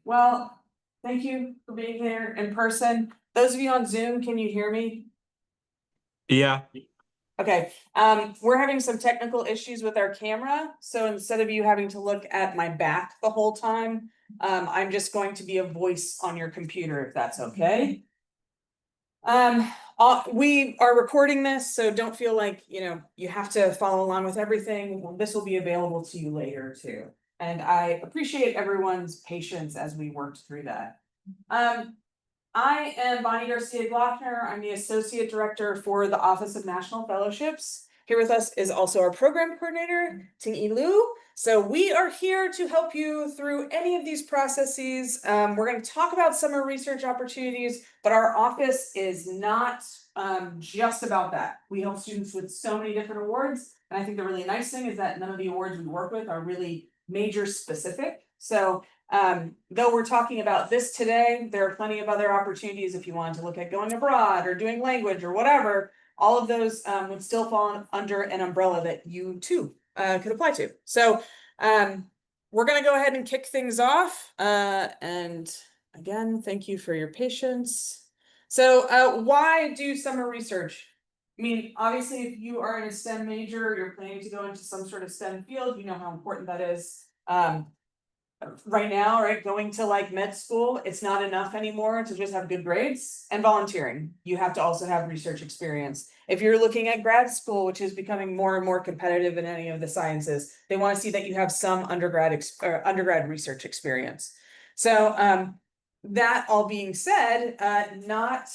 Well, thank you for being here in person. Those of you on Zoom, can you hear me? Yeah. Okay, we're having some technical issues with our camera, so instead of you having to look at my back the whole time, I'm just going to be a voice on your computer, if that's okay. We are recording this, so don't feel like, you have to follow along with everything. This will be available to you later too. And I appreciate everyone's patience as we worked through that. I am Bonnie Garcia Glockner. I'm the Associate Director for the Office of National Fellowships. Here with us is also our program coordinator, Ting-Yi Liu. So we are here to help you through any of these processes. We're going to talk about summer research opportunities, but our office is not just about that. We help students with so many different awards. And I think the really nice thing is that none of the awards we work with are really major specific. So though we're talking about this today, there are plenty of other opportunities if you wanted to look at going abroad or doing language or whatever. All of those would still fall under an umbrella that you too could apply to. So we're going to go ahead and kick things off. And again, thank you for your patience. So why do summer research? I mean, obviously, if you are in a STEM major, you're planning to go into some sort of STEM field, you know how important that is. Right now, right, going to like med school, it's not enough anymore to just have good grades and volunteering. You have to also have research experience. If you're looking at grad school, which is becoming more and more competitive in any of the sciences, they want to see that you have some undergrad research experience. So that all being said, not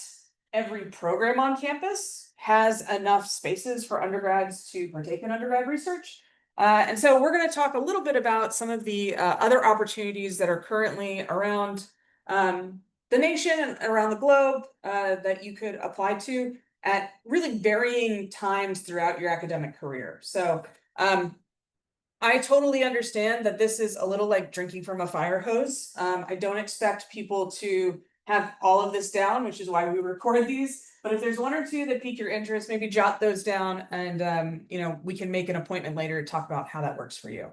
every program on campus has enough spaces for undergrads to partake in undergrad research. And so we're going to talk a little bit about some of the other opportunities that are currently around the nation and around the globe that you could apply to at really varying times throughout your academic career. So I totally understand that this is a little like drinking from a fire hose. I don't expect people to have all of this down, which is why we record these. But if there's one or two that pique your interest, maybe jot those down and, we can make an appointment later to talk about how that works for you.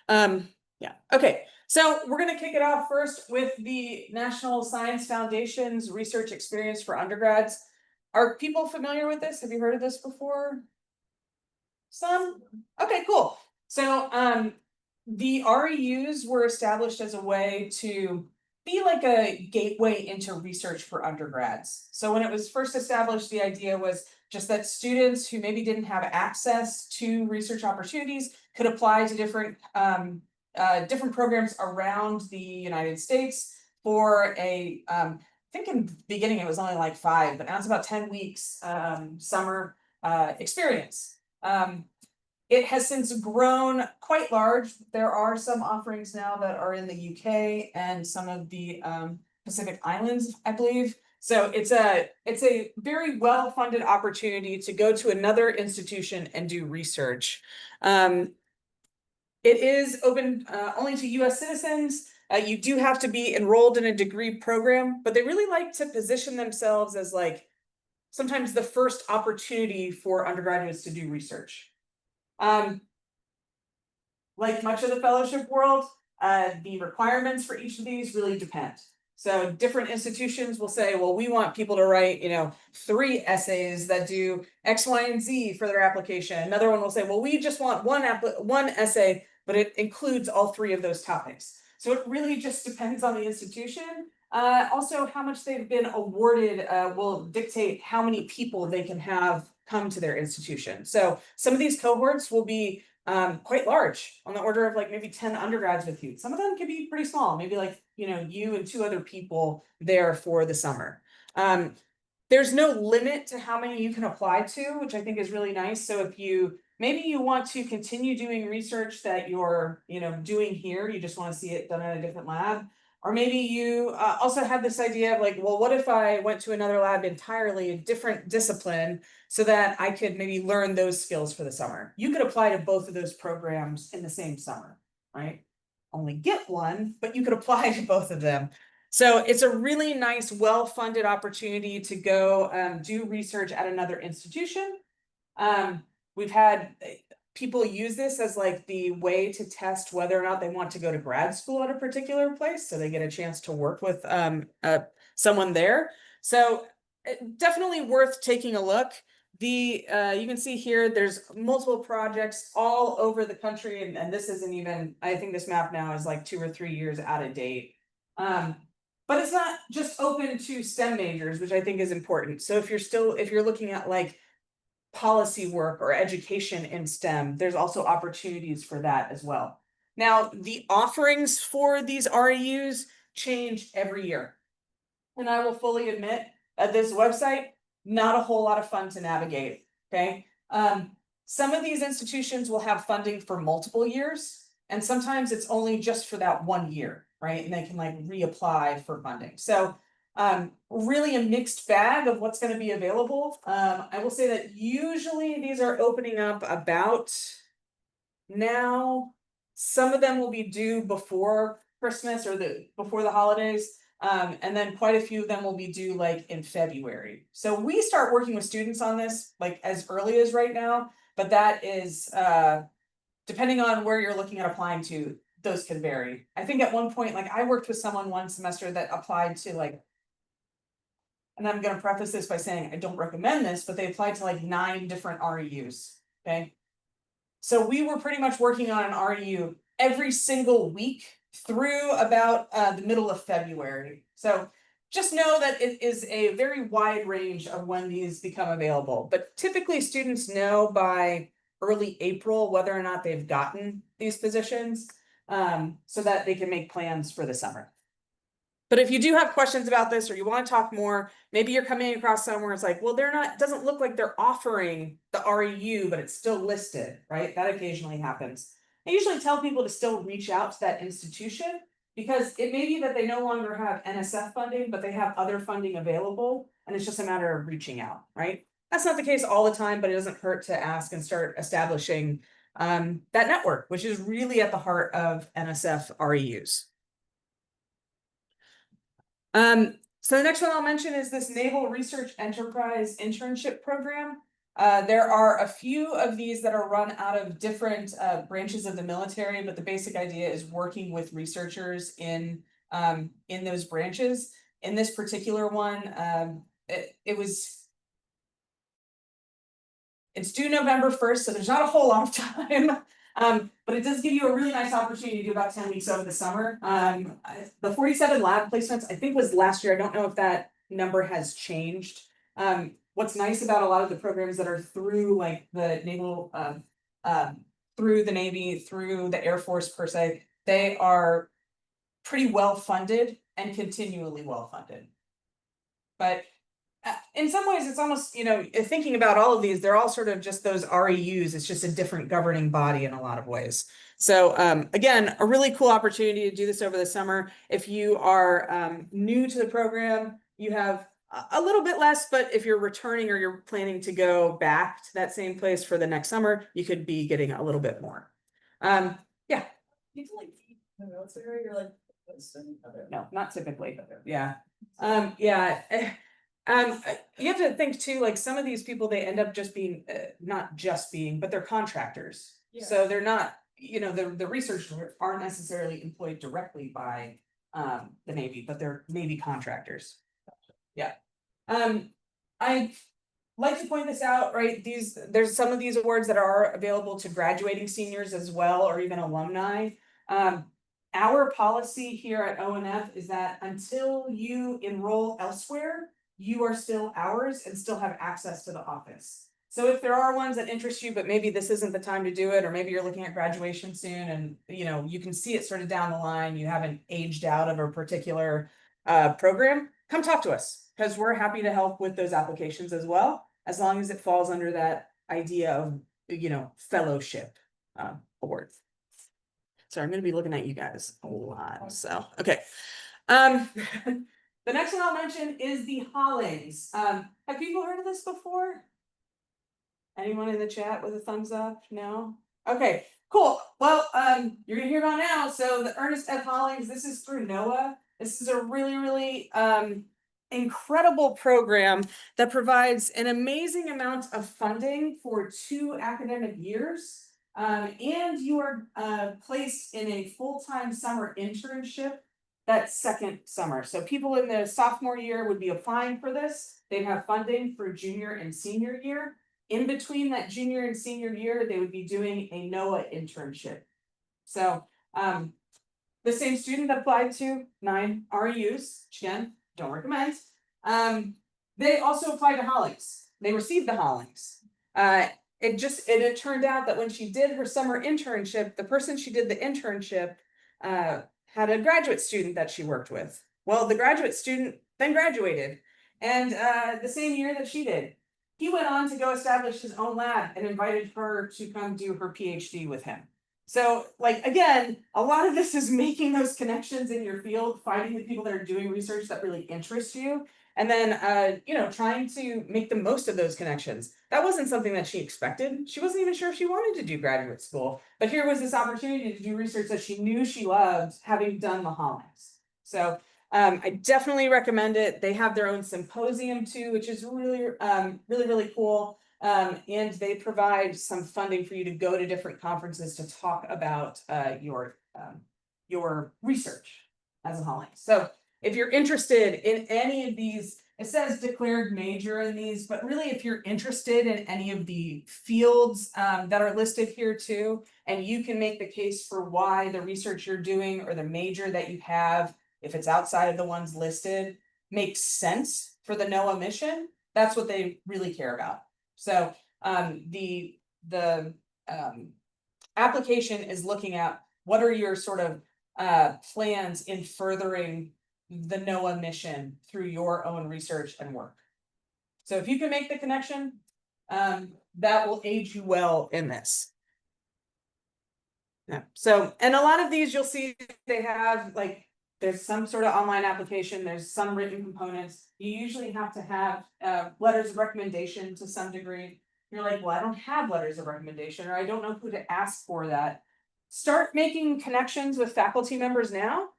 Yeah, okay. So we're going to kick it off first with the National Science Foundation's research experience for undergrads. Are people familiar with this? Have you heard of this before? Some? Okay, cool. So the REUs were established as a way to be like a gateway into research for undergrads. So when it was first established, the idea was just that students who maybe didn't have access to research opportunities could apply to different programs around the United States for I think in the beginning it was only like 5, but now it's about 10 weeks summer experience. It has since grown quite large. There are some offerings now that are in the UK and some of the Pacific Islands, I believe. So it's a very well-funded opportunity to go to another institution and do research. It is open only to US citizens. You do have to be enrolled in a degree program, but they really like to position themselves as like sometimes the first opportunity for undergraduates to do research. Like much of the fellowship world, the requirements for each of these really depend. So different institutions will say, well, we want people to write, 3 essays that do X, Y, and Z for their application. Another one will say, well, we just want one essay, but it includes all 3 of those topics. So it really just depends on the institution. Also, how much they've been awarded will dictate how many people they can have come to their institution. So some of these cohorts will be quite large, on the order of like maybe 10 undergrads with you. Some of them can be pretty small, maybe like, you and 2 other people there for the summer. There's no limit to how many you can apply to, which I think is really nice. So if maybe you want to continue doing research that you're, doing here, you just want to see it done at a different lab. Or maybe you also have this idea of like, well, what if I went to another lab entirely, a different discipline, so that I could maybe learn those skills for the summer? You could apply to both of those programs in the same summer, right? Only get one, but you could apply to both of them. So it's a really nice, well-funded opportunity to go do research at another institution. We've had people use this as like the way to test whether or not they want to go to grad school at a particular place, so they get a chance to work with someone there. So definitely worth taking a look. You can see here there's multiple projects all over the country, and this isn't even, I think this map now is like 2 or 3 years out of date. But it's not just open to STEM majors, which I think is important. So if you're looking at like policy work or education in STEM, there's also opportunities for that as well. Now, the offerings for these REUs change every year. And I will fully admit that this website, not a whole lot of fun to navigate, okay? Some of these institutions will have funding for multiple years, and sometimes it's only just for that 1 year, right? And they can like reapply for funding. So really a mixed bag of what's going to be available. I will say that usually these are opening up about now. Some of them will be due before Christmas or before the holidays. And then quite a few of them will be due like in February. So we start working with students on this like as early as right now, but that is depending on where you're looking at applying to, those can vary. I think at one point, like I worked with someone one semester that applied to like, and I'm gonna preface this by saying I don't recommend this, but they applied to like 9 different REUs. Okay. So we were pretty much working on an REU every single week through about the middle of February. So just know that it is a very wide range of when these become available. But typically students know by early April whether or not they've gotten these positions, so that they can make plans for the summer. But if you do have questions about this or you want to talk more, maybe you're coming across somewhere it's like, well, they're not, it doesn't look like they're offering the REU, but it's still listed, right? That occasionally happens. I usually tell people to still reach out to that institution because it may be that they no longer have NSF funding, but they have other funding available, and it's just a matter of reaching out, right? That's not the case all the time, but it doesn't hurt to ask and start establishing that network, which is really at the heart of NSF REUs. So the next one I'll mention is this Naval Research Enterprise Internship Program. There are a few of these that are run out of different branches of the military, but the basic idea is working with researchers in those branches. In this particular one, it's due November 1st, so there's not a whole lot of time. But it does give you a really nice opportunity to do about 10 weeks over the summer. The 47 lab placements, I think, was last year. I don't know if that number has changed. What's nice about a lot of the programs that are through like the naval, through the Navy, through the Air Force per se, they are pretty well funded and continually well funded. But in some ways, it's almost, thinking about all of these, they're all sort of just those REUs. It's just a different governing body in a lot of ways. So again, a really cool opportunity to do this over the summer. If you are new to the program, you have a little bit less, but if you're returning or you're planning to go back to that same place for the next summer, you could be getting a little bit more. Yeah. People like the military, you're like, no, not typically. Yeah. You have to think too, like some of these people, they end up just being, not just being, but they're contractors. Yeah. So they're not, the researchers aren't necessarily employed directly by the Navy, but they're Navy contractors. Yeah. I like to point this out, right? There's some of these awards that are available to graduating seniors as well, or even alumni. Our policy here at ONF is that until you enroll elsewhere, you are still ours and still have access to the office. So if there are ones that interest you, but maybe this isn't the time to do it, or maybe you're looking at graduation soon and you can see it sort of down the line, you haven't aged out of a particular program, come talk to us because we're happy to help with those applications as well, as long as it falls under that idea of, fellowship awards. So I'm going to be looking at you guys a lot. So, okay. The next one I'll mention is the Hollings. Have people heard of this before? Anyone in the chat with a thumbs up? No? Okay, cool. Well, you're gonna hear about it now. So the Ernest F. Hollings, this is through NOAA. This is a really, really incredible program that provides an amazing amount of funding for 2 academic years. And you are placed in a full-time summer internship that second summer. So people in their sophomore year would be applying for this. They'd have funding for junior and senior year. In between that junior and senior year, they would be doing a NOAA internship. So the same student that applied to 9 REUs, which again, don't recommend. They also applied to Hollings. They received the Hollings. It turned out that when she did her summer internship, the person she did the internship had a graduate student that she worked with. Well, the graduate student then graduated, and the same year that she did, he went on to go establish his own lab and invited her to come do her PhD with him. So, like, again, a lot of this is making those connections in your field, finding the people that are doing research that really interest you, and then trying to make the most of those connections. That wasn't something that she expected. She wasn't even sure if she wanted to do graduate school, but here was this opportunity to do research that she knew she loved, having done the Hollings. So I definitely recommend it. They have their own symposium too, which is really really cool. And they provide some funding for you to go to different conferences to talk about your research as a Hollings. So if you're interested in any of these, it says declared major in these, but really if you're interested in any of the fields that are listed here too, and you can make the case for why the research you're doing or the major that you have, if it's outside of the ones listed, makes sense for the NOAA mission, that's what they really care about. So the application is looking at what are your sort of plans in furthering the NOAA mission through your own research and work. So if you can make the connection, that will aid you well in this. Yeah. So, and a lot of these you'll see they have like, there's some sort of online application, there's some written components. You usually have to have letters of recommendation to some degree. You're like, well, I don't have letters of recommendation, or I don't know who to ask for that. Start making connections with faculty members now.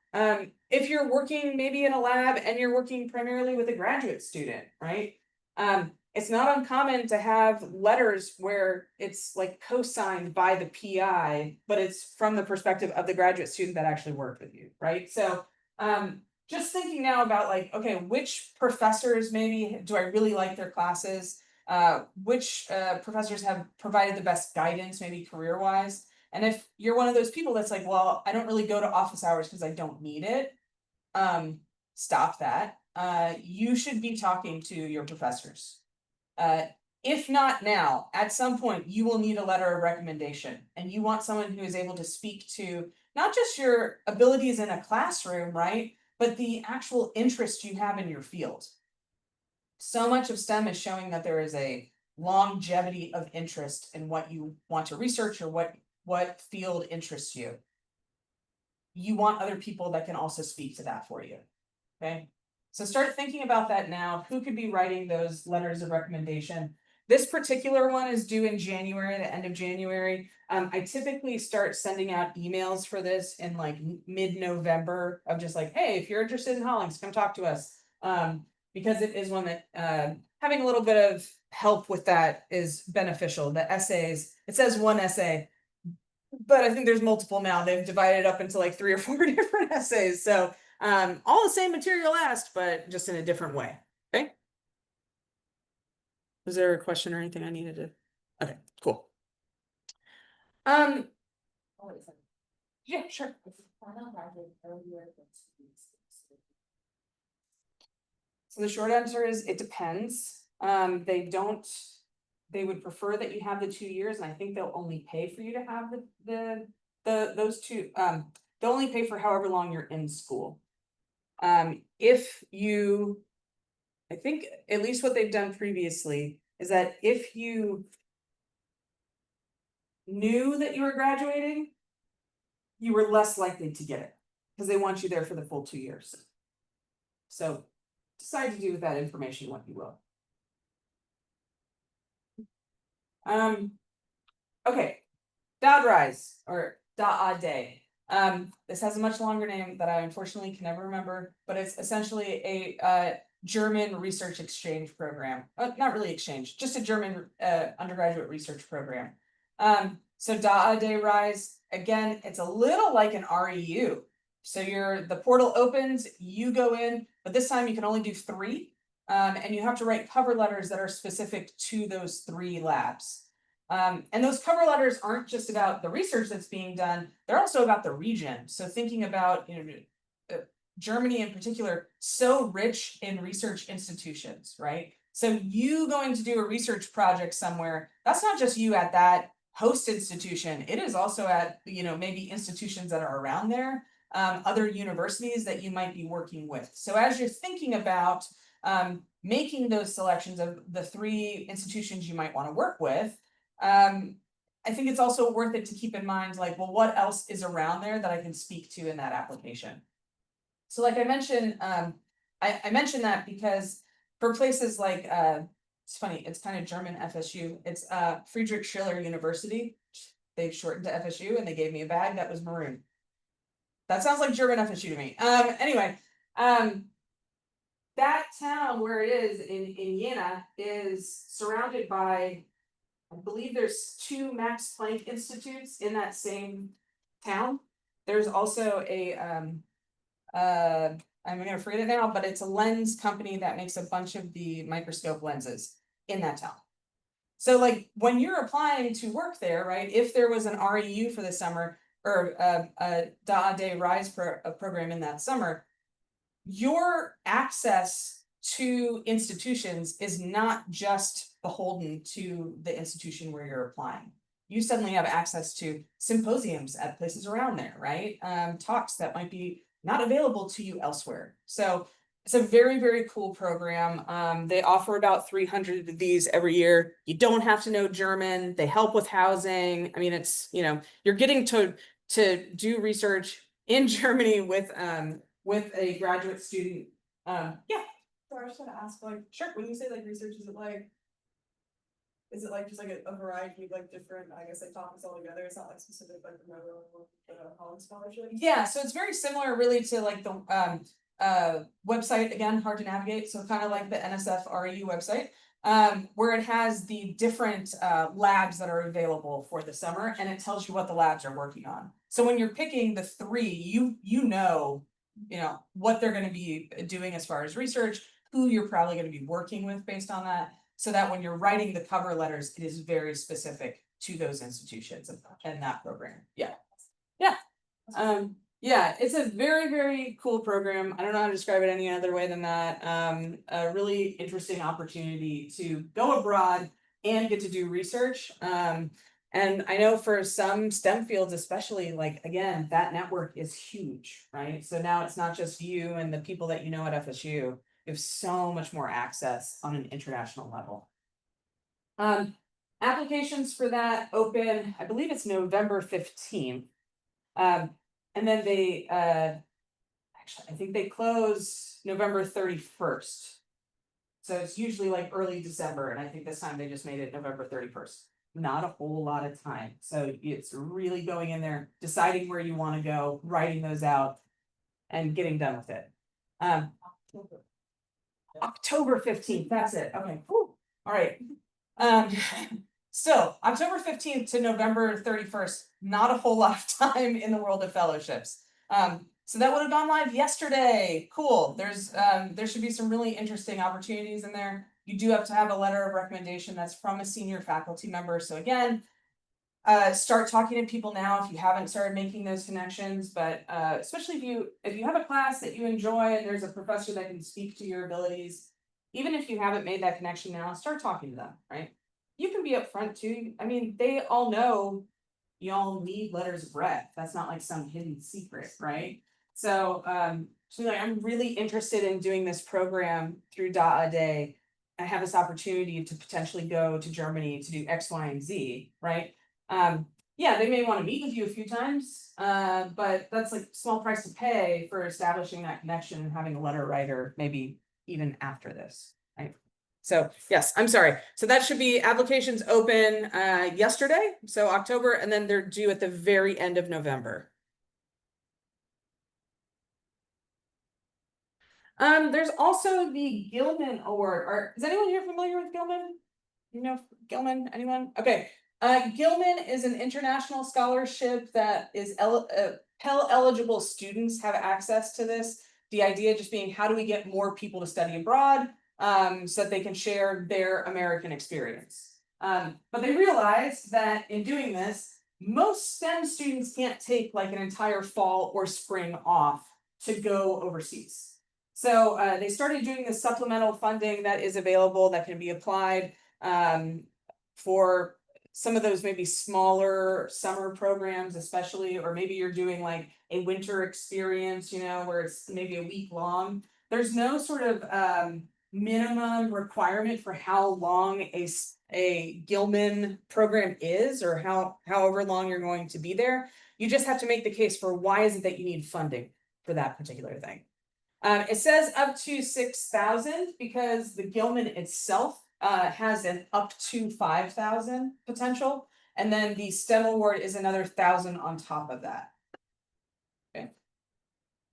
If you're working maybe in a lab and you're working primarily with a graduate student, right? It's not uncommon to have letters where it's like co-signed by the PI, but it's from the perspective of the graduate student that actually worked with you, right? So just thinking now about like, okay, which professors maybe do I really like their classes? Which professors have provided the best guidance, maybe career-wise? And if you're one of those people that's like, well, I don't really go to office hours because I don't need it, stop that. You should be talking to your professors. If not now, at some point, you will need a letter of recommendation, and you want someone who is able to speak to not just your abilities in a classroom, right? But the actual interest you have in your field. So much of STEM is showing that there is a longevity of interest in what you want to research or what field interests you. You want other people that can also speak to that for you. Okay. So start thinking about that now. Who could be writing those letters of recommendation? This particular one is due in January, the end of January. I typically start sending out emails for this in like mid-November of just like, hey, if you're interested in Hollings, come talk to us. Because it is one that having a little bit of help with that is beneficial. The essays, it says one essay, but I think there's multiple now. They've divided it up into like 3 or 4 different essays. So all the same material asked, but just in a different way. Okay. Was there a question or anything I needed to? Okay, cool. Oh, wait a second. Yeah, sure. So the short answer is it depends. They would prefer that you have the 2 years, and I think they'll only pay for you to have those two. They'll only pay for however long you're in school. If you, I think at least what they've done previously is that if you knew that you were graduating, you were less likely to get it because they want you there for the full 2 years. So decide to do with that information what you will. Okay, DAAD Rise or DAAD. This has a much longer name that I unfortunately can never remember, but it's essentially a German research exchange program. Not really exchange, just a German undergraduate research program. So DAAD Rise, again, it's a little like an REU. So the portal opens, you go in, but this time you can only do 3. And you have to write cover letters that are specific to those 3 labs. And those cover letters aren't just about the research that's being done, they're also about the region. So thinking about, Germany in particular, so rich in research institutions, right? So you going to do a research project somewhere, that's not just you at that host institution, it is also at, maybe institutions that are around there, other universities that you might be working with. So as you're thinking about making those selections of the 3 institutions you might want to work with, I think it's also worth it to keep in mind, like, well, what else is around there that I can speak to in that application? So like I mentioned, I mentioned that because for places like, it's funny, it's kind of German FSU, it's Friedrich Schiller University. They've shortened to FSU and they gave me a bag that was maroon. That sounds like German FSU to me. Anyway, that town where it is in Jena is surrounded by, I believe there's 2 Max Planck Institutes in that same town. There's also a I'm gonna forget it now, but it's a lens company that makes a bunch of the microscope lenses in that town. So like when you're applying to work there, right, if there was an REU for the summer or a DAAD Rise program in that summer, your access to institutions is not just beholden to the institution where you're applying. You suddenly have access to symposiums at places around there, right? Talks that might be not available to you elsewhere. So it's a very, very cool program. They offer about 300 of these every year. You don't have to know German. They help with housing. I mean, it's, you're getting to do research in Germany with a graduate student. Yeah. So I was just gonna ask, like, Sure. when you say like research, is it like just like a variety of like different, I guess, like topics all together? It's not like specific, like the Hollings scholarship? Yeah, so it's very similar really to like the website, again, hard to navigate, so kind of like the NSF REU website. Where it has the different labs that are available for the summer and it tells you what the labs are working on. So when you're picking the 3, you know what they're going to be doing as far as research, who you're probably going to be working with based on that, so that when you're writing the cover letters, it is very specific to those institutions and that program. Yeah. Yeah, it's a very, very cool program. I don't know how to describe it any other way than that. A really interesting opportunity to go abroad and get to do research. And I know for some STEM fields, especially, like, again, that network is huge, right? So now it's not just you and the people that you know at FSU. You have so much more access on an international level. Applications for that open, I believe it's November 15th. And then they, actually, I think they close November 31st. So it's usually like early December, and I think this time they just made it November 31st. Not a whole lot of time. So it's really going in there, deciding where you want to go, writing those out, and getting done with it. October 15th, that's it. Okay, whew. All right. Still, October 15th to November 31st, not a whole lot of time in the world of fellowships. So that would have gone live yesterday. Cool. There should be some really interesting opportunities in there. You do have to have a letter of recommendation that's from a senior faculty member. So again, start talking to people now if you haven't started making those connections, but especially if you have a class that you enjoy and there's a professor that can speak to your abilities, even if you haven't made that connection now, start talking to them, right? You can be upfront too. I mean, they all know y'all need letters of rec. That's not like some hidden secret, right? So like, I'm really interested in doing this program through DAAD. I have this opportunity to potentially go to Germany to do X, Y, and Z, right? Yeah, they may want to meet with you a few times, but that's like small price to pay for establishing that connection and having a letter writer maybe even after this, right? So yes, I'm sorry. So that should be applications open yesterday, so October, and then they're due at the very end of November. There's also the Gilman Award. Is anyone here familiar with Gilman? You know Gilman? Anyone? Okay. Gilman is an international scholarship that is Pell eligible students have access to this. The idea just being, how do we get more people to study abroad, so that they can share their American experience. But they realized that in doing this, most STEM students can't take like an entire fall or spring off to go overseas. So they started doing this supplemental funding that is available that can be applied for some of those maybe smaller summer programs, especially, or maybe you're doing like a winter experience, you know, where it's maybe a week long. There's no sort of minimum requirement for how long a Gilman program is, or however long you're going to be there. You just have to make the case for why is it that you need funding for that particular thing. It says up to 6,000 because the Gilman itself has an up to 5,000 potential, and then the STEM award is another 1,000 on top of that. Okay.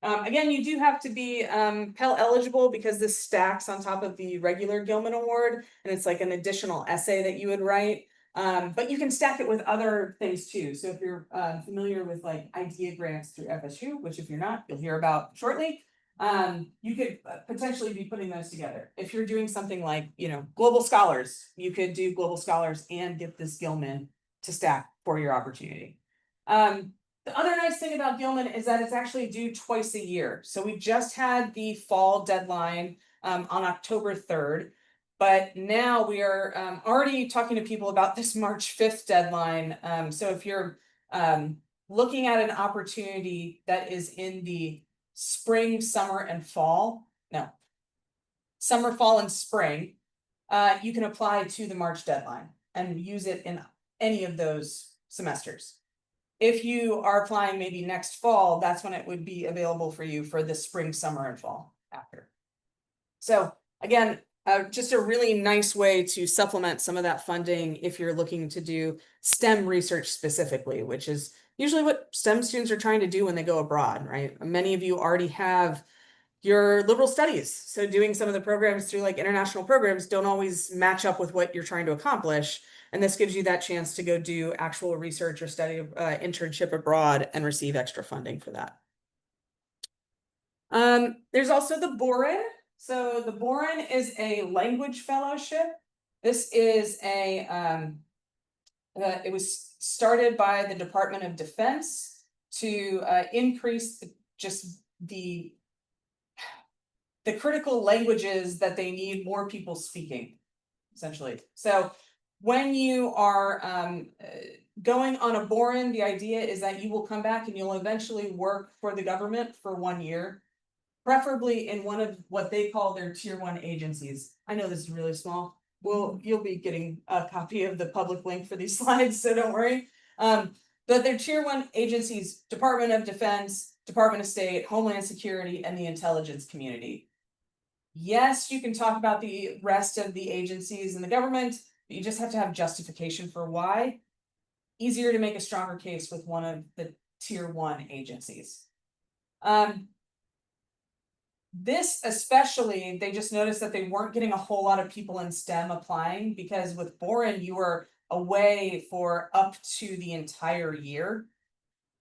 Again, you do have to be Pell eligible because this stacks on top of the regular Gilman award, and it's like an additional essay that you would write. But you can stack it with other things too. So if you're familiar with like idea grants through FSU, which if you're not, you'll hear about shortly. You could potentially be putting those together. If you're doing something like, you know, Global Scholars, you could do Global Scholars and get this Gilman to stack for your opportunity. The other nice thing about Gilman is that it's actually due twice a year. So we just had the fall deadline on October 3rd, but now we are already talking to people about this March 5th deadline. So if you're looking at an opportunity that is in the spring, summer, and fall, no, summer, fall, and spring, you can apply to the March deadline and use it in any of those semesters. If you are applying maybe next fall, that's when it would be available for you for the spring, summer, and fall after. So again, just a really nice way to supplement some of that funding if you're looking to do STEM research specifically, which is usually what STEM students are trying to do when they go abroad, right? Many of you already have your liberal studies. So doing some of the programs through like international programs don't always match up with what you're trying to accomplish. And this gives you that chance to go do actual research or study internship abroad and receive extra funding for that. There's also the Boren. So the Boren is a language fellowship. This is a, it was started by the Department of Defense to increase the critical languages that they need more people speaking, essentially. So when you are going on a Boren, the idea is that you will come back and you'll eventually work for the government for 1 year, preferably in one of what they call their tier 1 agencies. I know this is really small. Well, you'll be getting a copy of the public link for these slides, so don't worry. But their tier 1 agencies: Department of Defense, Department of State, Homeland Security, and the intelligence community. Yes, you can talk about the rest of the agencies in the government, but you just have to have justification for why. Easier to make a stronger case with one of the tier 1 agencies. This especially, they just noticed that they weren't getting a whole lot of people in STEM applying, because with Boren, you were away for up to the entire year.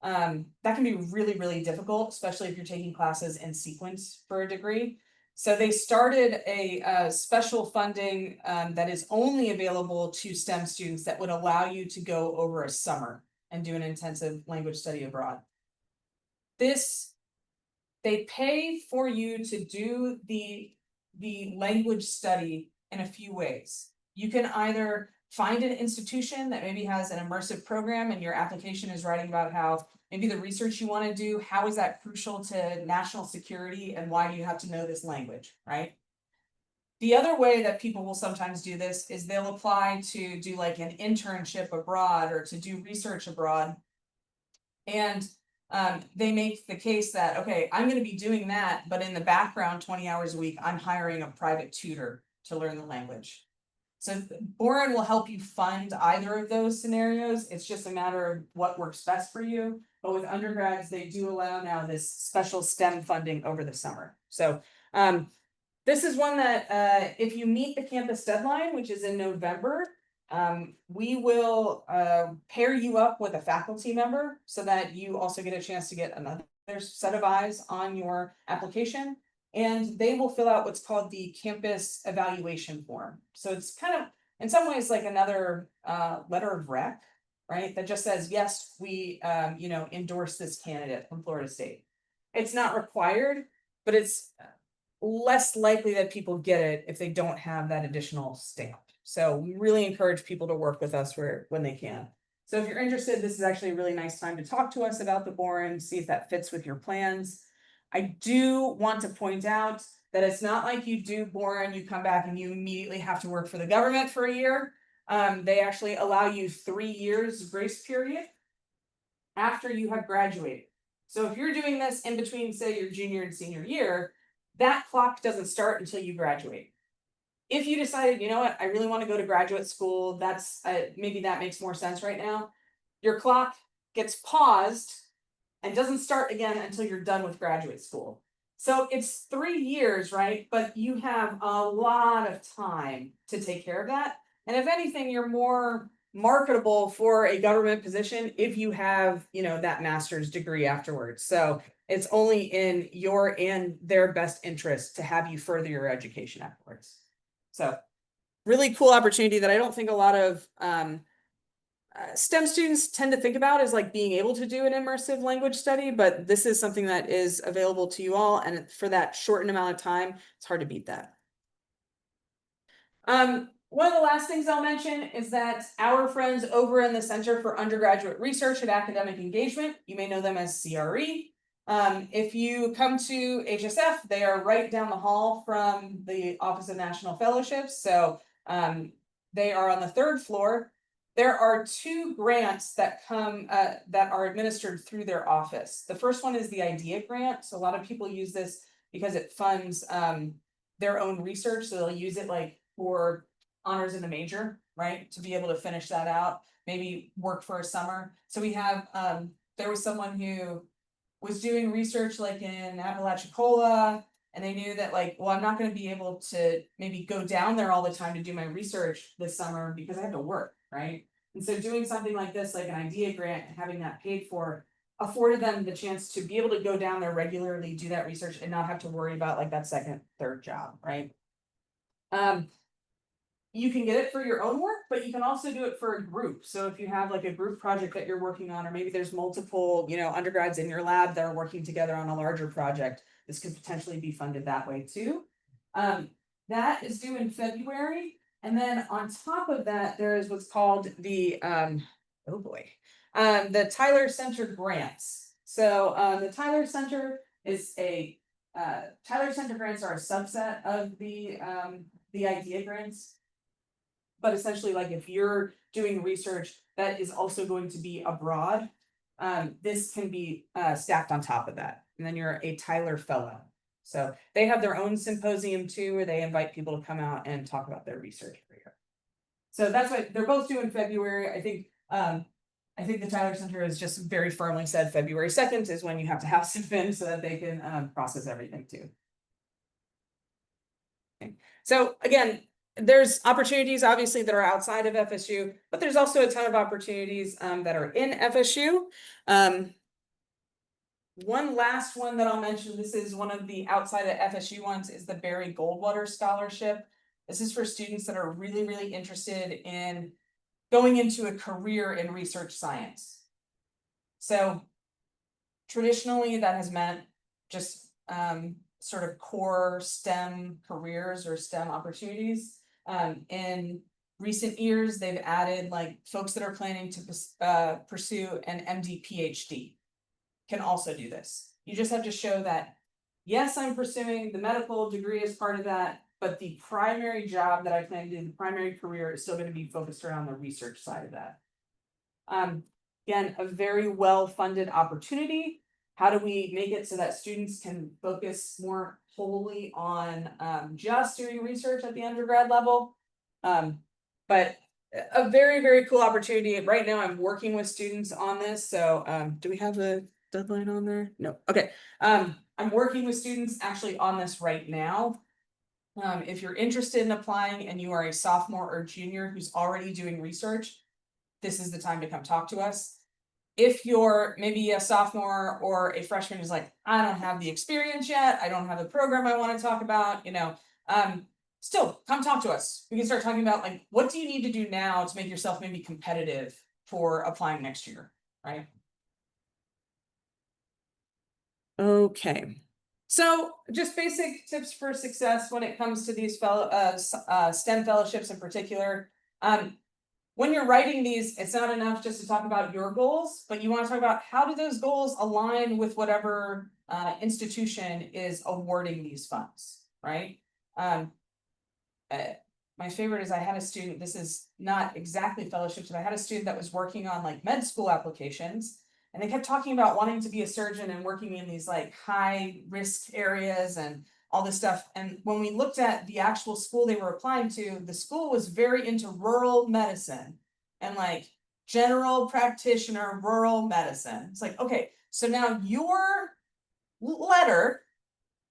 That can be really, really difficult, especially if you're taking classes in sequence for a degree. So they started a special funding that is only available to STEM students that would allow you to go over a summer and do an intensive language study abroad. They pay for you to do the language study in a few ways. You can either find an institution that maybe has an immersive program and your application is writing about how maybe the research you want to do, how is that crucial to national security and why do you have to know this language, right? The other way that people will sometimes do this is they'll apply to do like an internship abroad or to do research abroad. And they make the case that, okay, I'm going to be doing that, but in the background, 20 hours a week, I'm hiring a private tutor to learn the language. So Boren will help you fund either of those scenarios. It's just a matter of what works best for you. But with undergrads, they do allow now this special STEM funding over the summer. So this is one that if you meet the campus deadline, which is in November, We will pair you up with a faculty member so that you also get a chance to get another set of eyes on your application. And they will fill out what's called the campus evaluation form. So it's kind of, in some ways, like another letter of rec, right? That just says, yes, we endorse this candidate from Florida State. It's not required, but it's less likely that people get it if they don't have that additional stamp. So we really encourage people to work with us when they can. So if you're interested, this is actually a really nice time to talk to us about the board, see if that fits with your plans. I do want to point out that it's not like you do Boren, you come back and you immediately have to work for the government for a year. They actually allow you 3 years grace period after you have graduated. So if you're doing this in between, say, your junior and senior year, that clock doesn't start until you graduate. If you decided, you know what, I really want to go to graduate school, that's maybe that makes more sense right now. Your clock gets paused and doesn't start again until you're done with graduate school. So it's 3 years, right? But you have a lot of time to take care of that. And if anything, you're more marketable for a government position if you have, that master's degree afterwards. So it's only in your and their best interest to have you further your education afterwards. So really cool opportunity that I don't think a lot of STEM students tend to think about as like being able to do an immersive language study, but this is something that is available to you all. And for that shortened amount of time, it's hard to beat that. One of the last things I'll mention is that our friends over in the Center for Undergraduate Research and Academic Engagement, you may know them as CRE. If you come to HSF, they are right down the hall from the Office of National Fellowships. So they are on the 3rd floor. There are 2 grants that come that are administered through their office. The first one is the IDEA grant. So a lot of people use this because it funds their own research. So they'll use it like for honors in the major, right? To be able to finish that out, maybe work for a summer. So we have, there was someone who was doing research like in Apalachicola, and they knew that like, well, I'm not going to be able to maybe go down there all the time to do my research this summer because I have to work, right? And so doing something like this, like an IDEA grant, and having that paid for, afforded them the chance to be able to go down there regularly, do that research, and not have to worry about like that second, third job, right? You can get it for your own work, but you can also do it for a group. So if you have like a group project that you're working on, or maybe there's multiple, undergrads in your lab that are working together on a larger project, this could potentially be funded that way too. That is due in February. And then on top of that, there is what's called the, the Tyler Center grants. So the Tyler Center is Tyler Center grants are a subset of the IDEA grants. But essentially, like if you're doing research that is also going to be abroad, this can be stacked on top of that. And then you're a Tyler Fellow. So they have their own symposium too, where they invite people to come out and talk about their research career. So that's why they're both due in February. I think the Tyler Center has just very firmly said February 2nd is when you have to have stuff in so that they can process everything too. Okay. So again, there's opportunities obviously that are outside of FSU, but there's also a ton of opportunities that are in FSU. One last one that I'll mention, this is one of the outside of FSU ones, is the Barry Goldwater Scholarship. This is for students that are really, really interested in going into a career in research science. So traditionally that has meant just sort of core STEM careers or STEM opportunities. In recent years, they've added like folks that are planning to pursue an MD PhD can also do this. You just have to show that, yes, I'm pursuing the medical degree as part of that, but the primary job that I plan to do, the primary career is still going to be focused around the research side of that. Again, a very well-funded opportunity. How do we make it so that students can focus more wholly on just doing research at the undergrad level? But a very, very cool opportunity. Right now, I'm working with students on this. So do we have a deadline on there? No. Okay. I'm working with students actually on this right now. If you're interested in applying and you are a sophomore or junior who's already doing research, this is the time to come talk to us. If you're maybe a sophomore or a freshman who's like, I don't have the experience yet, I don't have the program I want to talk about, still come talk to us. We can start talking about like, what do you need to do now to make yourself maybe competitive for applying next year, right? Okay, so just basic tips for success when it comes to these STEM fellowships in particular. When you're writing these, it's not enough just to talk about your goals, but you want to talk about how do those goals align with whatever institution is awarding these funds, right? My favorite is I had a student, this is not exactly fellowships, but I had a student that was working on like med school applications. And they kept talking about wanting to be a surgeon and working in these like high risk areas and all this stuff. And when we looked at the actual school they were applying to, the school was very into rural medicine and like general practitioner, rural medicine. It's like, okay, so now your letter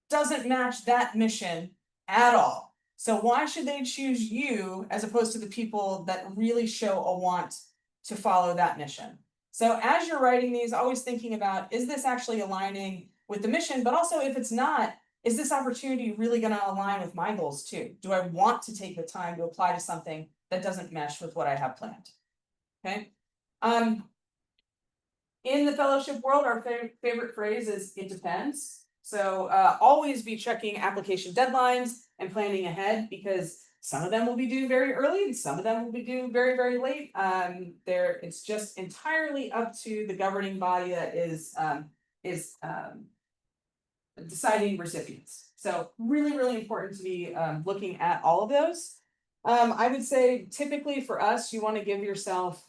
doesn't match that mission at all. So why should they choose you as opposed to the people that really show a want to follow that mission? So as you're writing these, always thinking about, is this actually aligning with the mission? But also if it's not, is this opportunity really going to align with my goals too? Do I want to take the time to apply to something that doesn't mesh with what I have planned? Okay. In the fellowship world, our favorite phrase is it depends. So always be checking application deadlines and planning ahead because some of them will be due very early and some of them will be due very, very late. It's just entirely up to the governing body that is deciding recipients. So really, really important to be looking at all of those. I would say typically for us, you want to give yourself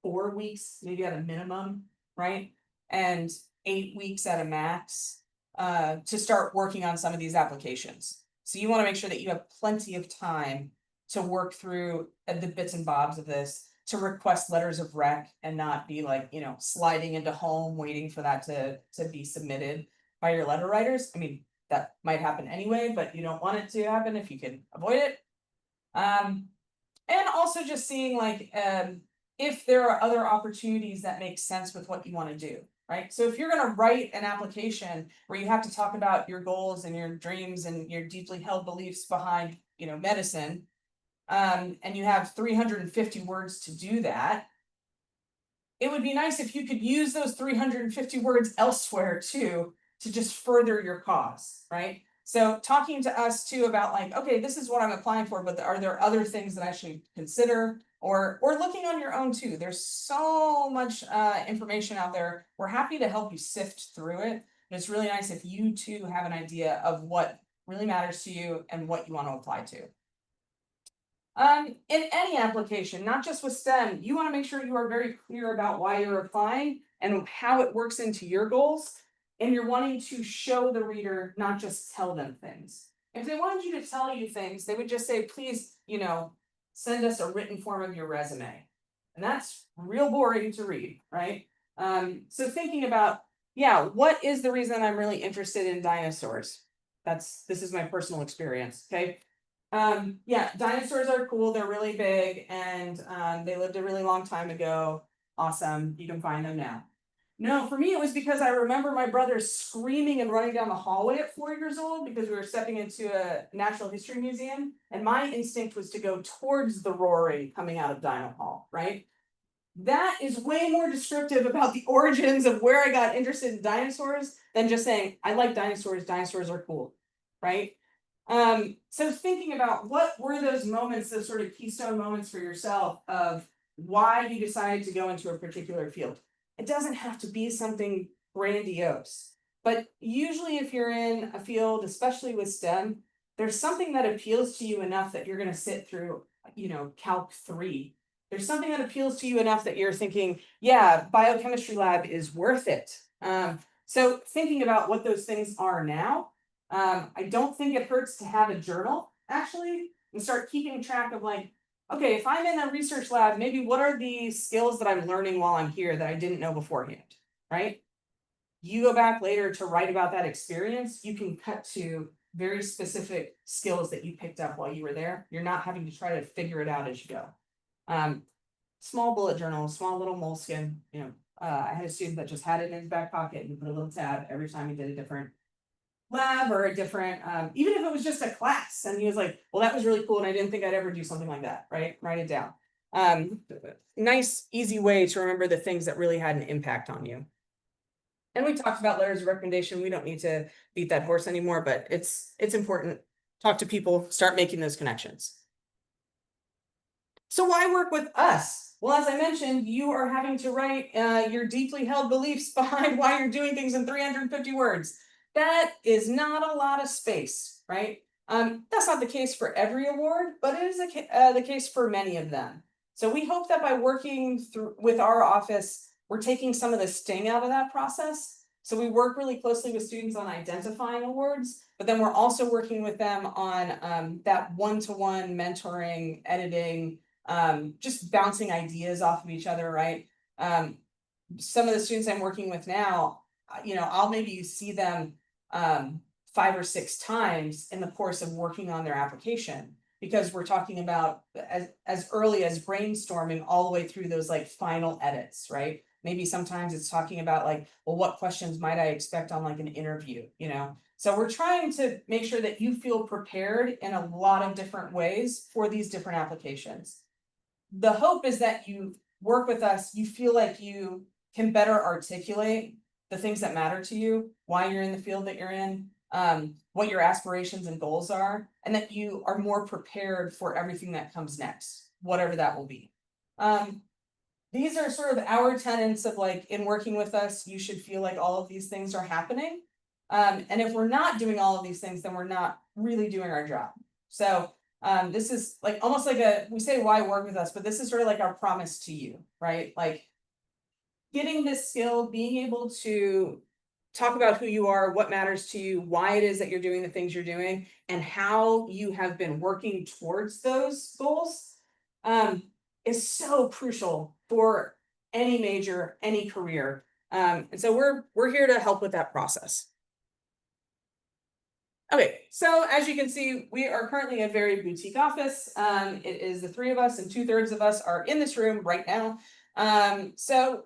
4 weeks, maybe at a minimum, right? And 8 weeks at a max to start working on some of these applications. So you want to make sure that you have plenty of time to work through the bits and bobs of this, to request letters of rec and not be like, sliding into home waiting for that to be submitted by your letter writers. I mean, that might happen anyway, but you don't want it to happen if you can avoid it. And also just seeing like if there are other opportunities that make sense with what you want to do, right? So if you're going to write an application where you have to talk about your goals and your dreams and your deeply held beliefs behind, medicine, and you have 350 words to do that, it would be nice if you could use those 350 words elsewhere too, to just further your cause, right? So talking to us too about like, okay, this is what I'm applying for, but are there other things that I should consider? Or looking on your own too. There's so much information out there. We're happy to help you sift through it. But it's really nice if you too have an idea of what really matters to you and what you want to apply to. In any application, not just with STEM, you want to make sure you are very clear about why you're applying and how it works into your goals. And you're wanting to show the reader, not just tell them things. If they wanted you to tell you things, they would just say, please, send us a written form of your resume. And that's real boring to read, right? So thinking about, what is the reason I'm really interested in dinosaurs? This is my personal experience, okay? Dinosaurs are cool, they're really big, and they lived a really long time ago. Awesome, you can find them now. No, for me, it was because I remember my brother screaming and running down the hallway at 4 years old because we were stepping into a natural history museum. And my instinct was to go towards the roaring coming out of Dino Hall, right? That is way more descriptive about the origins of where I got interested in dinosaurs than just saying, I like dinosaurs are cool, right? So thinking about what were those moments, those sort of keystone moments for yourself of why you decided to go into a particular field. It doesn't have to be something grandiose, but usually if you're in a field, especially with STEM, there's something that appeals to you enough that you're going to sit through, Calc 3. There's something that appeals to you enough that you're thinking, yeah, biochemistry lab is worth it. So thinking about what those things are now, I don't think it hurts to have a journal actually and start keeping track of like, okay, if I'm in a research lab, maybe what are the skills that I'm learning while I'm here that I didn't know beforehand, right? You go back later to write about that experience, you can cut to very specific skills that you picked up while you were there. You're not having to try to figure it out as you go. Small bullet journal, small little moleskin, I had a student that just had it in his back pocket and he put a little tab every time he did a different lab or a different, even if it was just a class, and he was like, well, that was really cool and I didn't think I'd ever do something like that, right? Write it down. Nice, easy way to remember the things that really had an impact on you. And we talked about letters of recommendation. We don't need to beat that horse anymore, but it's important. Talk to people, start making those connections. So why work with us? Well, as I mentioned, you are having to write your deeply held beliefs behind why you're doing things in 350 words. That is not a lot of space, right? That's not the case for every award, but it is the case for many of them. So we hope that by working through with our office, we're taking some of the sting out of that process. So we work really closely with students on identifying awards, but then we're also working with them on that one-to-one mentoring, editing, just bouncing ideas off of each other, right? Some of the students I'm working with now, I'll maybe see them 5 or 6 times in the course of working on their application, because we're talking about as early as brainstorming all the way through those like final edits, right? Maybe sometimes it's talking about like, well, what questions might I expect on like an interview, So we're trying to make sure that you feel prepared in a lot of different ways for these different applications. The hope is that you work with us, you feel like you can better articulate the things that matter to you, why you're in the field that you're in, what your aspirations and goals are, and that you are more prepared for everything that comes next, whatever that will be. These are sort of our tenets of like, in working with us, you should feel like all of these things are happening. And if we're not doing all of these things, then we're not really doing our job. So this is like almost like we say why work with us, but this is sort of like our promise to you, right? Like getting this skill, being able to talk about who you are, what matters to you, why it is that you're doing the things you're doing, and how you have been working towards those goals is so crucial for any major, any career. And so we're here to help with that process. Okay, so as you can see, we are currently a very boutique office. It is the 3 of us and 2/3 of us are in this room right now. So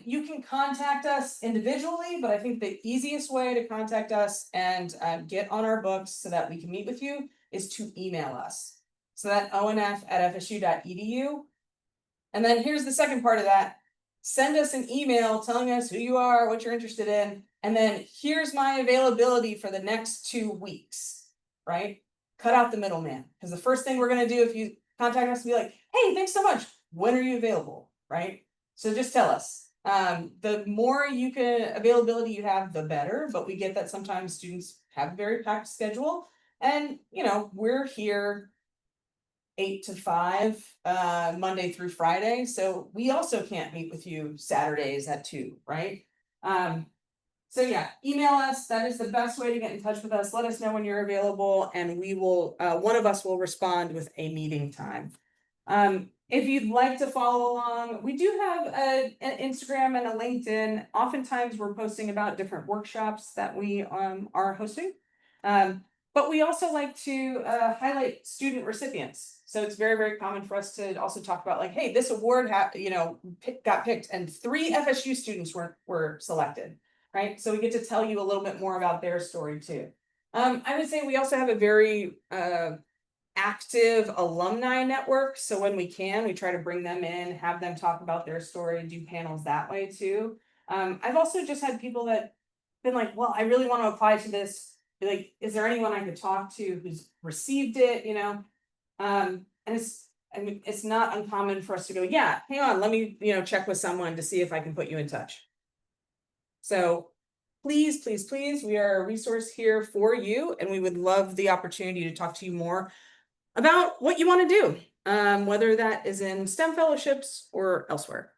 you can contact us individually, but I think the easiest way to contact us and get on our books so that we can meet with you is to email us. So that onf@fsu.edu. And then here's the second part of that. Send us an email telling us who you are, what you're interested in, and then here's my availability for the next 2 weeks, right? Cut out the middleman, because the first thing we're going to do if you contact us, be like, hey, thanks so much. When are you available, right? So just tell us. The more availability you have, the better, but we get that sometimes students have a very packed schedule, and we're here 8 to 5, Monday through Friday. So we also can't meet with you Saturdays at 2, right? So yeah, email us. That is the best way to get in touch with us. Let us know when you're available, and we will, one of us will respond with a meeting time. If you'd like to follow along, we do have an Instagram and a LinkedIn. Oftentimes we're posting about different workshops that we are hosting. But we also like to highlight student recipients. So it's very, very common for us to also talk about like, hey, this award got picked and 3 FSU students were selected, right? So we get to tell you a little bit more about their story too. I would say we also have a very active alumni network. So when we can, we try to bring them in, have them talk about their story, do panels that way too. I've also just had people that been like, well, I really want to apply to this. Like, is there anyone I could talk to who's received it, and it's not uncommon for us to go, yeah, hang on, let me, check with someone to see if I can put you in touch. So please, please, please, we are a resource here for you, and we would love the opportunity to talk to you more about what you want to do, whether that is in STEM fellowships or elsewhere.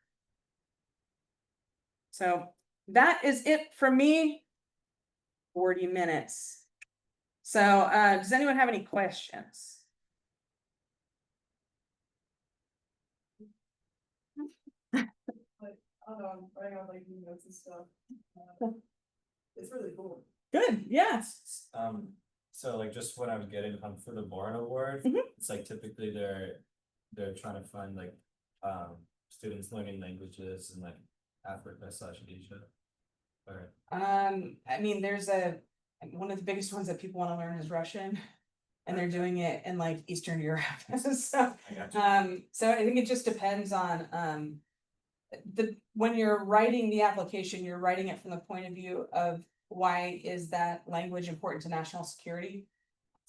So that is it from me. 40 minutes. So does anyone have any questions? I don't know, I'm writing out like notes and stuff. It's really cool. Good, yes. So like just when I'm getting for the Boren Award, Mhm. it's like typically they're trying to find like students learning languages in like Africa/Asia. Or I mean, one of the biggest ones that people wanna learn is Russian. And they're doing it in like Eastern Europe, so, I got you. so I think it just depends on, when you're writing the application, you're writing it from the point of view of why is that language important to national security?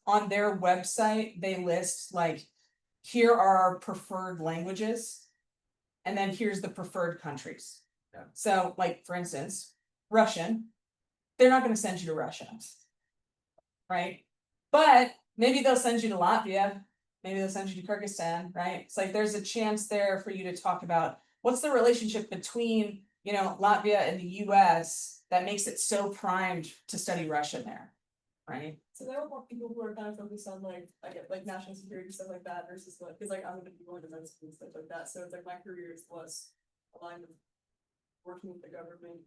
On their website, they list like, here are our preferred languages. And then here's the preferred countries. Yeah. So like, for instance, Russian, they're not gonna send you to Russia. Right? But maybe they'll send you to Latvia, maybe they'll send you to Kyrgyzstan, right? It's like there's a chance there for you to talk about what's the relationship between, Latvia and the US that makes it so primed to study Russian there, right? So there are more people who are kind of focused on like, I get like national security, stuff like that versus what, cause like I'm gonna be going to med school and stuff like that, so it's like my career is less aligned with working with the government.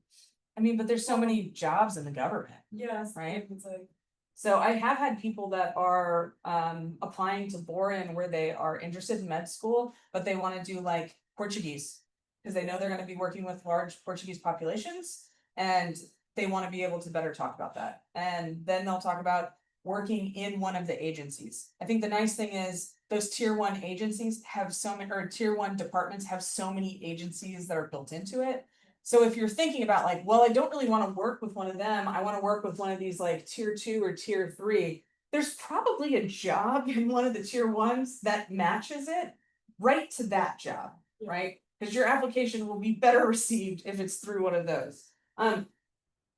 I mean, but there's so many jobs in the government. Yes. Right. It's like, So I have had people that are applying to Boren where they are interested in med school, but they want to do like Portuguese. Because they know they're going to be working with large Portuguese populations and they want to be able to better talk about that. And then they'll talk about working in one of the agencies. I think the nice thing is those tier 1 agencies have so many, or tier 1 departments have so many agencies that are built into it. So if you're thinking about like, well, I don't really want to work with one of them, I want to work with one of these like tier 2 or tier 3, there's probably a job in one of the tier 1s that matches it right to that job, Yeah. right? Because your application will be better received if it's through one of those.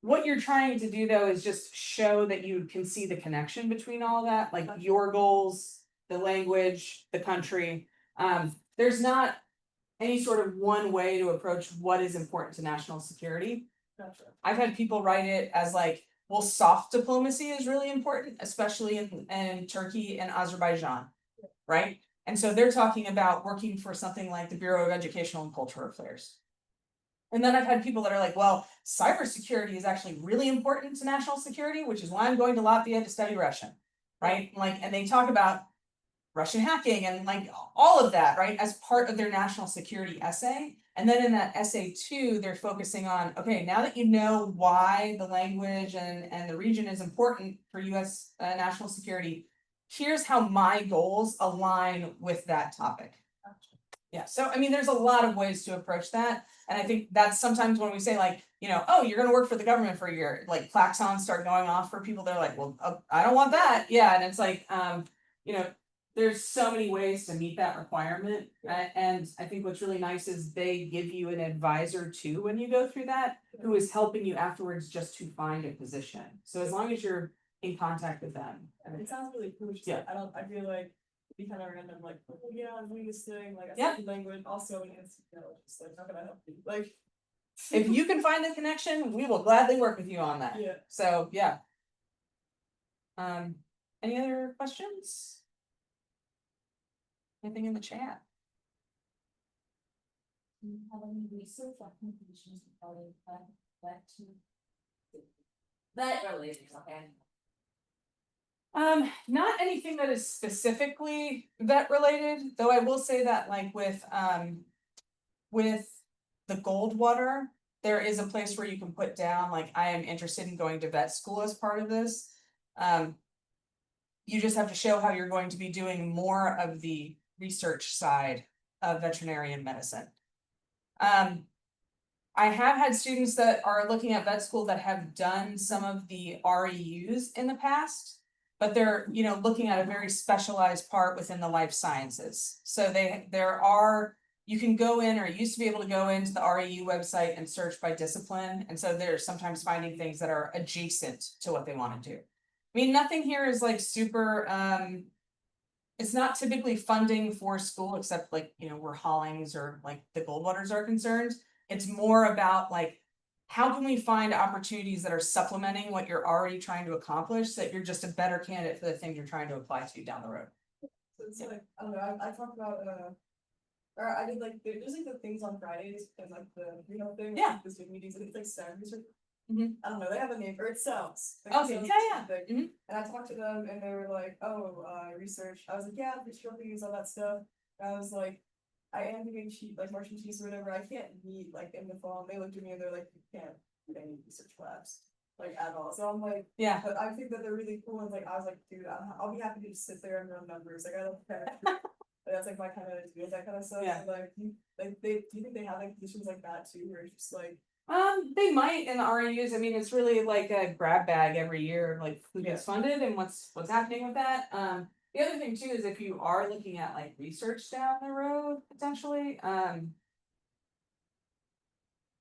What you're trying to do though is just show that you can see the connection between all of that, like your goals, the language, the country. There's not any sort of one way to approach what is important to national security. gotcha. I've had people write it as like, well, soft diplomacy is really important, especially in Turkey and Azerbaijan, right? And so they're talking about working for something like the Bureau of Educational and Cultural Affairs. And then I've had people that are like, well, cybersecurity is actually really important to national security, which is why I'm going to Latvia to study Russian, right? Like, and they talk about Russian hacking and like all of that, right, as part of their national security essay. And then in that essay too, they're focusing on, okay, now that you know why the language and the region is important for US national security, here's how my goals align with that topic. Yeah, so I mean, there's a lot of ways to approach that. And I think that's sometimes when we say like, oh, you're gonna work for the government for a year, like klaxons start going off for people, they're like, well, I don't want that. Yeah, and it's like, there's so many ways to meet that requirement. And I think what's really nice is they give you an advisor too when you go through that, who is helping you afterwards just to find a position. So as long as you're in contact with them. It sounds really cool, just Yeah. like, I feel like it'd be kind of random, like, oh yeah, I'm doing this thing, like, I Yeah. studied language, also, just like, how can I help you, like. If you can find the connection, we will gladly work with you on that. Yeah. So, yeah. Any other questions? Anything in the chat? Do you have any research or conclusions regarding that to? That related, okay. Not anything that is specifically vet related, though I will say that like with the Goldwater, there is a place where you can put down, like, I am interested in going to vet school as part of this. You just have to show how you're going to be doing more of the research side of veterinarian medicine. I have had students that are looking at vet school that have done some of the REUs in the past. But they're, looking at a very specialized part within the life sciences. So you can go in, or used to be able to go into the REU website and search by discipline. And so they're sometimes finding things that are adjacent to what they want to do. I mean, nothing here is like super, it's not typically funding for school, except like, where Hollings or like the Goldwaters are concerned. It's more about like, how can we find opportunities that are supplementing what you're already trying to accomplish, so that you're just a better candidate for the thing you're trying to apply to down the road? So it's like, I don't know, I talked about, or I did like, there's like the things on Fridays and like the, thing. Yeah. The student meetings, and it's like STEM research. Mhm. I don't know, they have a name, or it sounds. like, Okay, it sounds yeah. something. Mhm. And I talked to them and they were like, oh, research. I was like, yeah, research companies, all that stuff. And I was like, I am doing cheap, like Martian cheese or whatever. I can't meet like in the fall. They looked at me and they're like, you can't do any research labs, like at all. So I'm like, Yeah, but I think that they're really cool. And like, I was like, dude, I'll be happy to just sit there and run numbers. Like, I don't care. That's like my kind of deal, that kind of stuff. Yeah. So, like, do you think they have like positions like that too, where it's just like, they might in the RUs. I mean, it's really like a grab bag every year, like who gets funded and what's happening with that. The other thing too is if you are looking at like research down the road potentially,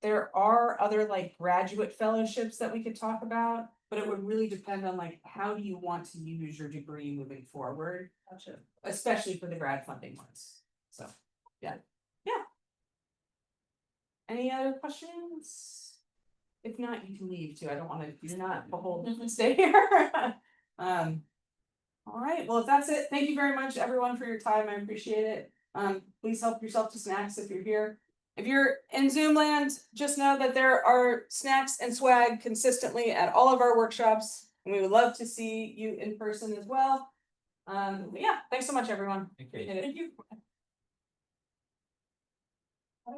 there are other like graduate fellowships that we could talk about, but it would really depend on like how do you want to use your degree moving forward, gotcha. especially for the grad funding ones. So, yeah. Any other questions? If not, you can leave too. I don't wanna, you're not beholden to stay here. All right, well, if that's it, thank you very much, everyone, for your time. I appreciate it. Please help yourself to snacks if you're here. If you're in Zoom land, just know that there are snacks and swag consistently at all of our workshops. And we would love to see you in person as well. But yeah, thanks so much, everyone. Okay. Appreciate it. Thank you.